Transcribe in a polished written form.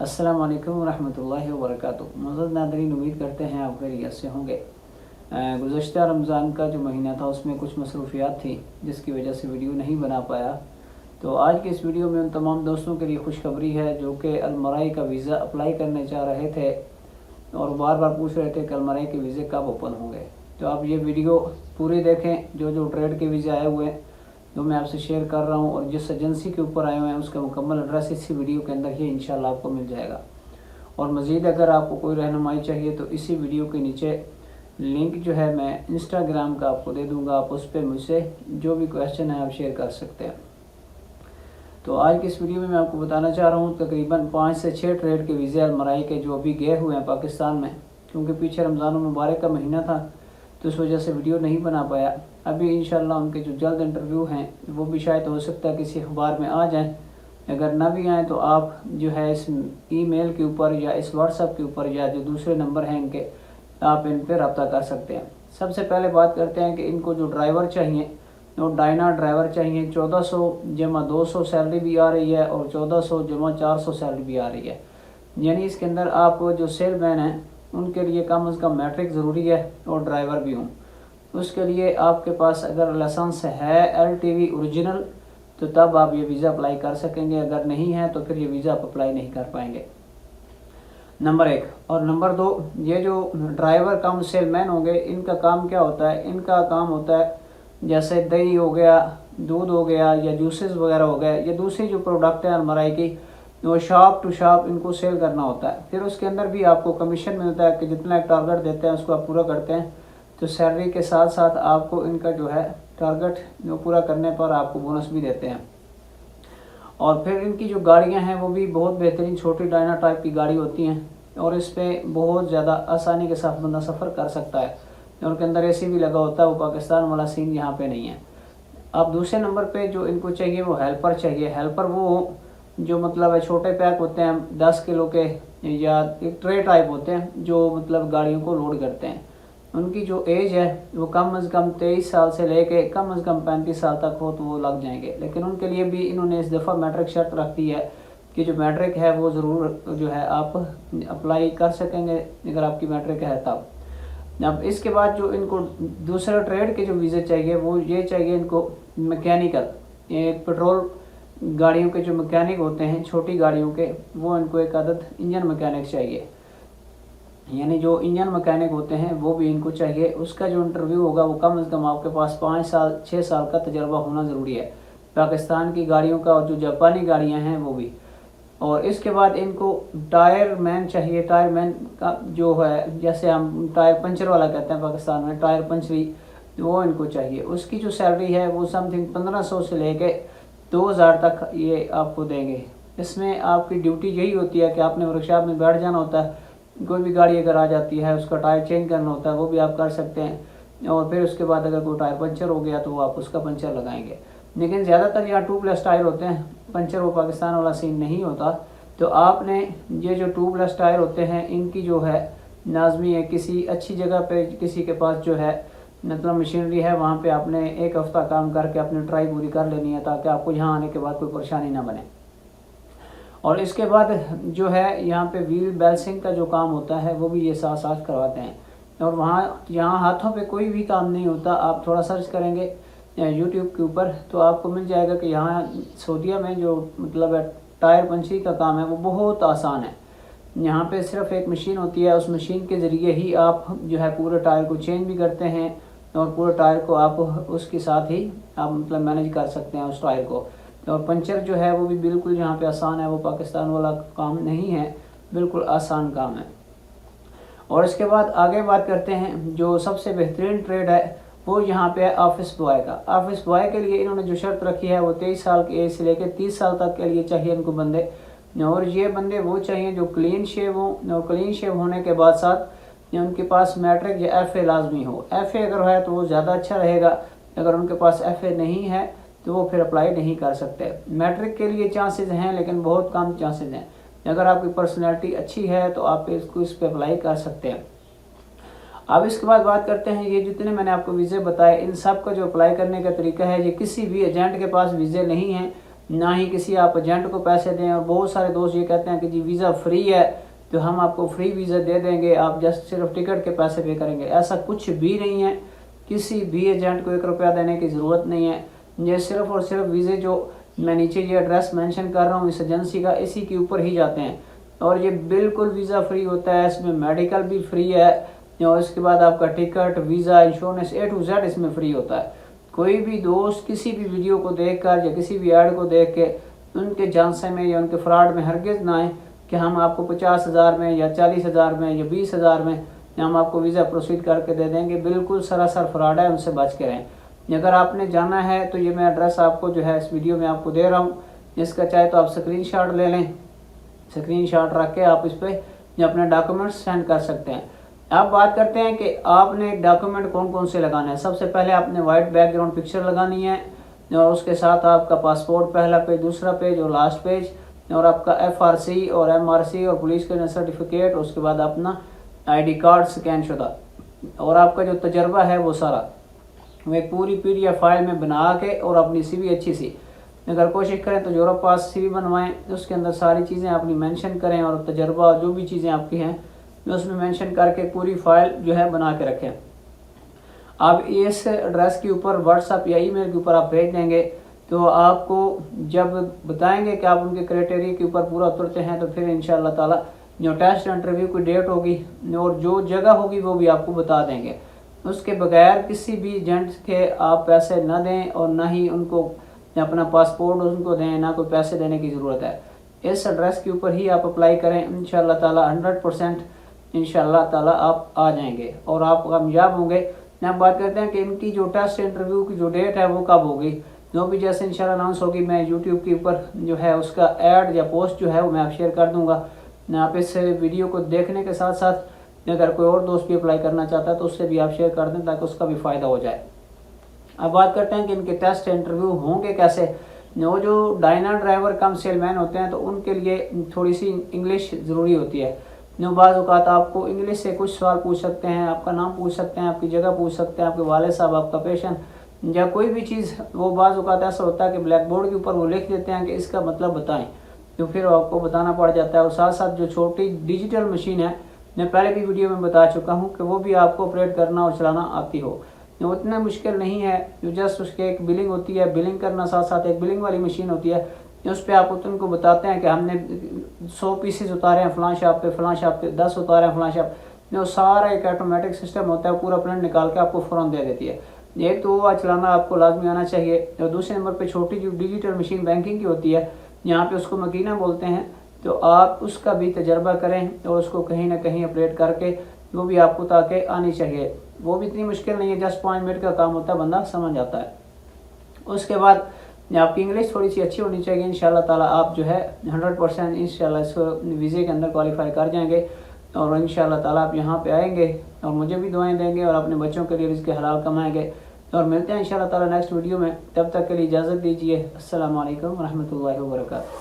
अस्सलाम वालेकुम रहमतुल्लाहि व बरकातुहू। मुअज़्ज़ज़ नाज़रीन, उम्मीद करते हैं आप खैरियत से होंगे। गुज़श्ता रमज़ान का जो महीना था उसमें कुछ मसरूफ़ियात थी जिसकी वजह से वीडियो नहीं बना पाया। तो आज के इस वीडियो में उन तमाम दोस्तों के लिए खुशखबरी है जो कि अलमराई का वीज़ा अप्लाई करने चाह रहे थे और बार बार पूछ रहे थे कि अलमराई के वीज़े कब ओपन होंगे। तो आप ये वीडियो पूरी देखें। जो जो ट्रेड के वीज़े आए हुए हैं जो मैं आपसे शेयर कर रहा हूँ और जिस एजेंसी के ऊपर आए हुए हैं उसका मुकम्मल एड्रेस इसी वीडियो के अंदर ही इंशाल्लाह आपको मिल जाएगा। और मज़ीद अगर आपको कोई रहनुमाई चाहिए तो इसी वीडियो के नीचे लिंक जो है मैं इंस्टाग्राम का आपको दे दूँगा, आप उस पर मुझसे जो भी क्वेश्चन है आप शेयर कर सकते हैं। तो आज की इस वीडियो में मैं आपको बताना चाह रहा हूँ तकरीबन 5 से 6 ट्रेड के वीज़े अलमराई के जो अभी गए हुए हैं पाकिस्तान में, क्योंकि पीछे रमज़ान मुबारक का महीना था तो इस वजह से वीडियो नहीं बना पाया। अभी इंशाल्लाह उनके जो जल्द इंटरव्यू हैं वो भी शायद हो सकता है किसी अखबार में आ जाएं। अगर ना भी आए तो आप जो है इस ईमेल के ऊपर या इस व्हाट्सएप के ऊपर या जो दूसरे नंबर हैं इनके, आप इन पर रब्ता कर सकते हैं। सबसे पहले बात करते हैं कि इनको जो ड्राइवर चाहिए वो डायना ड्राइवर चाहिए। 1400 जमा 200 सैलरी भी आ रही है और 1400 जमा 400 सैलरी भी आ रही है। यानी इसके अंदर आप जो सेलमैन हैं उनके लिए कम अज़ कम मैट्रिक ज़रूरी है और ड्राइवर भी हूँ। उसके लिए आपके पास अगर लाइसेंस है LTV ओरिजिनल तो तब आप ये वीज़ा अप्लाई कर सकेंगे, अगर नहीं है तो फिर ये वीज़ा आप अप्लाई नहीं कर पाएंगे। नंबर 1। और नंबर 2, ये जो ड्राइवर कम सेलमैन होंगे इनका काम क्या होता है? इनका काम होता है जैसे दही हो गया, दूध हो गया या जूसेस वगैरह हो गए, ये दूसरी जो प्रोडक्ट है अलमराई की वो शॉप टू शॉप इनको सेल करना होता है। फिर उसके अंदर भी आपको कमीशन मिलता है कि जितना एक टारगेट देते हैं उसको आप पूरा करते हैं तो सैलरी के साथ साथ आपको इनका जो है टारगेट जो पूरा करने पर आपको बोनस भी देते हैं। और फिर इनकी जो गाड़ियां हैं वो भी बहुत बेहतरीन छोटी डायना टाइप की गाड़ी होती हैं और इस पर बहुत ज़्यादा आसानी के साथ बंदा सफ़र कर सकता है और उनके अंदर AC भी लगा होता है। वो पाकिस्तान वाला सीन यहाँ पे नहीं है। अब दूसरे नंबर पे जो इनको चाहिए वो हेल्पर चाहिए। हेल्पर वो जो मतलब है छोटे पैक होते हैं 10 किलो के या एक ट्रे टाइप होते हैं जो मतलब गाड़ियों को लोड करते हैं। उनकी जो एज है वो कम अज़ कम 23 साल से लेके कम अज़ कम 35 साल तक हो तो वो लग जाएंगे। लेकिन उनके लिए भी इन्होंने इस दफ़ा मैट्रिक शर्त रख दी है कि जो मैट्रिक है वो ज़रूर जो है आप अप्लाई कर सकेंगे अगर आपकी मैट्रिक है तब। अब इसके बाद जो इनको दूसरा ट्रेड के जो वीज़े चाहिए वो ये चाहिए इनको मैकेनिकल, एक पेट्रोल गाड़ियों के जो मैकेनिक होते हैं छोटी गाड़ियों के, वो इनको एक आदत इंजन मैकेनिक चाहिए। यानी जो इंजन मैकेनिक होते हैं वो भी इनको चाहिए। उसका जो इंटरव्यू होगा वो कम से कम आपके पास 5 साल 6 साल का तजर्बा होना ज़रूरी है, पाकिस्तान की गाड़ियों का और जो जापानी गाड़ियां हैं वो भी। और इसके बाद इनको टायर मैन चाहिए। टायर मैन का जो है जैसे हम टायर पंचर वाला कहते हैं पाकिस्तान में, टायर पंचरी, वो इनको चाहिए। उसकी जो सैलरी है वो समथिंग 1500 से लेके 2000 तक ये आपको देंगे। इसमें आपकी ड्यूटी यही होती है कि आपने वर्कशॉप में बैठ जाना होता है, कोई भी गाड़ी अगर आ जाती है उसका टायर चेंज करना होता है वो भी आप कर सकते हैं। और फिर उसके बाद अगर कोई टायर पंचर हो गया तो आप उसका पंचर लगाएंगे। लेकिन ज़्यादातर यहाँ 2+ टायर होते हैं, पंचर वो पाकिस्तान वाला सीन नहीं होता। तो आपने ये जो 2+ टायर होते हैं इनकी जो है लाजमी है किसी अच्छी जगह पे किसी के पास जो है मतलब मशीनरी है वहाँ पे आपने एक हफ़्ता काम करके अपनी ट्राई पूरी कर लेनी है ताकि आपको यहाँ आने के बाद कोई परेशानी ना बने। और इसके बाद जो है यहाँ पे व्हील बैलेंसिंग का जो काम होता है वो भी ये साथ साथ करवाते हैं। और वहाँ यहाँ हाथों पे कोई भी काम नहीं होता। आप थोड़ा सर्च करेंगे यूट्यूब के ऊपर तो आपको मिल जाएगा कि यहाँ सऊदीया में जो मतलब टायर पंचरी का काम है वो बहुत आसान है। यहाँ पे सिर्फ एक मशीन होती है, उस मशीन के ज़रिए ही आप जो है पूरे टायर को चेंज भी करते हैं और पूरे टायर को आप उसके साथ ही आप मतलब मैनेज कर सकते हैं उस टायर को। और पंचर जो है वो भी बिल्कुल यहाँ पे आसान है, वो पाकिस्तान वाला काम नहीं है, बिल्कुल आसान काम है। और इसके बाद आगे बात करते हैं जो सबसे बेहतरीन ट्रेड है वो यहाँ पे है ऑफिस बॉय का। ऑफिस बॉय के लिए इन्होंने जो शर्त रखी है वो 23 साल की एज से लेकर 30 साल तक के लिए चाहिए इनको बंदे। और ये बंदे वो चाहिए जो क्लीन शेव हो, और क्लीन शेव होने के बाद साथ उनके पास मैट्रिक या FA लाजमी हो। FA अगर है तो वो ज़्यादा अच्छा रहेगा, अगर उनके पास FA नहीं है तो वो फिर अप्लाई नहीं कर सकते। मैट्रिक के लिए चांसेस हैं लेकिन बहुत कम चांसेस हैं। अगर आपकी पर्सनैलिटी अच्छी है तो आप इसको इस पर अप्लाई कर सकते हैं। अब इसके बाद बात करते हैं ये जितने मैंने आपको वीज़े बताए इन सब का जो अप्लाई करने का तरीका है, ये किसी भी एजेंट के पास वीज़े नहीं है ना ही किसी आप एजेंट को पैसे दें। और बहुत सारे दोस्त ये कहते हैं कि जी वीज़ा फ्री है तो हम आपको फ्री वीज़ा दे देंगे, आप जस्ट सिर्फ टिकट के पैसे पे करेंगे। ऐसा कुछ भी नहीं है, किसी भी एजेंट को 1 रुपया देने की ज़रूरत नहीं है। ये सिर्फ और सिर्फ वीज़े जो मैं नीचे ये एड्रेस मेंशन कर रहा हूँ इस एजेंसी का, इसी के ऊपर ही जाते हैं और ये बिल्कुल वीज़ा फ्री होता है। इसमें मेडिकल भी फ्री है और इसके बाद आपका ticket, visa, insurance A to Z इसमें फ्री होता है। कोई भी दोस्त किसी भी वीडियो को देखकर या किसी भी ऐड को देख के उनके झांसे में या उनके फ्रॉड में हरगिज़ ना आए कि हम आपको 50,000 में या 40,000 में या 20,000 में हम आपको वीज़ा प्रोसीड करके दे देंगे। बिल्कुल सरासर फ्रॉड है, उनसे बच के रहें। अगर आपने जाना है तो ये मैं एड्रेस आपको जो है इस वीडियो में आपको दे रहा हूँ, इसका चाहे तो आप स्क्रीनशॉट ले लें, स्क्रीनशॉट रख के आप इस पर अपने डॉक्यूमेंट्स सेंड कर सकते हैं। अब बात करते हैं कि आपने डॉक्यूमेंट कौन कौन से लगाने हैं। सबसे पहले आपने वाइट बैकग्राउंड पिक्चर लगानी है और उसके साथ आपका पासपोर्ट पहला पेज, दूसरा पेज और लास्ट पेज, और आपका FRC और MRC और पुलिस का सर्टिफिकेट, उसके बाद अपना ID कार्ड स्कैन शुदा और आपका जो तजर्बा है वो सारा वो एक पूरी PDF फाइल में बना के और अपनी CV अच्छी सी अगर कोशिश करें तो ज़ोरा पास CV बनवाएं, उसके अंदर सारी चीज़ें अपनी मेंशन करें और तजर्बा जो भी चीज़ें आपकी हैं उसमें मेंशन करके पूरी फाइल जो है बना के रखें। आप इस एड्रेस के ऊपर व्हाट्सएप या ईमेल के ऊपर आप भेज देंगे तो आपको जब बताएंगे कि आप उनके क्राइटेरिया के ऊपर पूरा उतरते हैं तो फिर इंशाअल्लाह ताला जो टेस्ट इंटरव्यू की डेट होगी और जो जगह होगी वो भी आपको बता देंगे। उसके बगैर किसी भी एजेंट के आप पैसे ना दें और ना ही उनको अपना पासपोर्ट उनको दें, ना कोई पैसे देने की ज़रूरत है। इस एड्रेस के ऊपर ही आप अप्लाई करें, इंशाअल्लाह ताला 100% इंशाअल्लाह ताला आप आ जाएंगे और आप कामयाब होंगे। अब बात करते हैं कि इनकी जो टेस्ट इंटरव्यू की जो डेट है वो कब होगी। जो भी जैसे इंशाल्लाह अनाउंस होगी मैं यूट्यूब के ऊपर जो है उसका ऐड या पोस्ट जो है वो मैं आप शेयर कर दूंगा। आप इस वीडियो को देखने के साथ साथ अगर कोई और दोस्त भी अप्लाई करना चाहता है तो उससे भी आप शेयर कर दें ताकि उसका भी फ़ायदा हो जाए। अब बात करते हैं कि इनके टेस्ट इंटरव्यू होंगे कैसे। वो जो डायना ड्राइवर कम सेलमैन होते हैं तो उनके लिए थोड़ी सी इंग्लिश ज़रूरी होती है। बाज़ औक़ात आपको इंग्लिश से कुछ सवाल पूछ सकते हैं, आपका नाम पूछ सकते हैं, आपकी जगह पूछ सकते हैं, आपके वाले साहब, आपका पेशेंट या कोई भी चीज़। वो बाज़ औक़ात ऐसा होता है कि ब्लैक बोर्ड के ऊपर वो लिख देते हैं कि इसका मतलब बताएं, तो फिर आपको बताना पड़ जाता है। और साथ साथ जो छोटी डिजिटल मशीन है मैं पहले भी वीडियो में बता चुका हूँ कि वो भी आपको ऑपरेट करना और चलाना आती हो। उतना मुश्किल नहीं है, जो जस्ट उसके एक बिलिंग होती है, बिलिंग करना, साथ साथ एक बिलिंग वाली मशीन होती है उस पर आप उनको बताते हैं कि हमने 100 पीसेस उतारे हैं फ़लाँ शॉप पे, फ़लाँ शॉप पे 10 उतारे हैं फ़लाँ शॉप। जो सारा एक ऑटोमेटिक सिस्टम होता है, पूरा प्रिंट निकाल के आपको फ़ौरन दे देती है। एक तो वो चलाना आपको लाजमी आना चाहिए और दूसरे नंबर पे छोटी जो डिजिटल मशीन बैंकिंग की होती है यहाँ पे उसको मकीना बोलते हैं, तो आप उसका भी तजर्बा करें और उसको कहीं ना कहीं अपडेट करके वो भी आपको ताकि आनी चाहिए। वो भी इतनी मुश्किल नहीं है, जस्ट 5 मिनट का काम होता है, बंदा समझ आता है। उसके बाद आपकी इंग्लिश थोड़ी सी अच्छी होनी चाहिए। इंशाल्लाह ताला आप जो है 100% इंशाल्लाह इसको वीज़े के अंदर क्वालिफाई कर जाएंगे और इंशाल्लाह ताला आप यहाँ पे आएंगे और मुझे भी दुआएं देंगे और अपने बच्चों के लिए रिज़्क़ हलाल कमाएंगे। और मिलते हैं इंशाल्लाह ताला नेक्स्ट वीडियो में। तब तक के लिए इजाज़त दीजिए। अस्सलामु अलैकुम व रहमतुल्लाहि व बरकातहू।